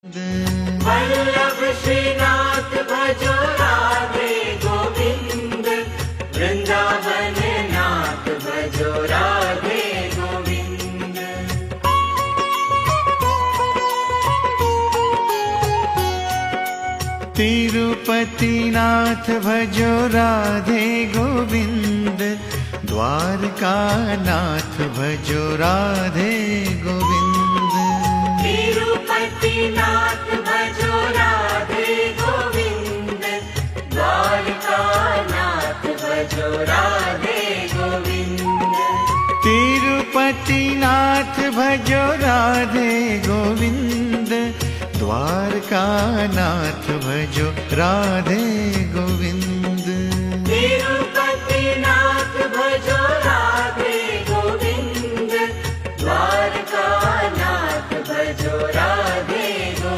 वल्लभ श्रीनाथ भजो राधे गोविंद, वृंदावन नाथ भजो राधे गोविंद। तिरुपति नाथ भजो राधे गोविंद, द्वारका नाथ भजो राधे गोविंद। तिरुपति नाथ भजो राधे गोविंद, द्वारका नाथ भजो राधे गोविंद। तिरुपति नाथ भजो राधे गोविंद, द्वारका नाथ भजो राधे गोविंद।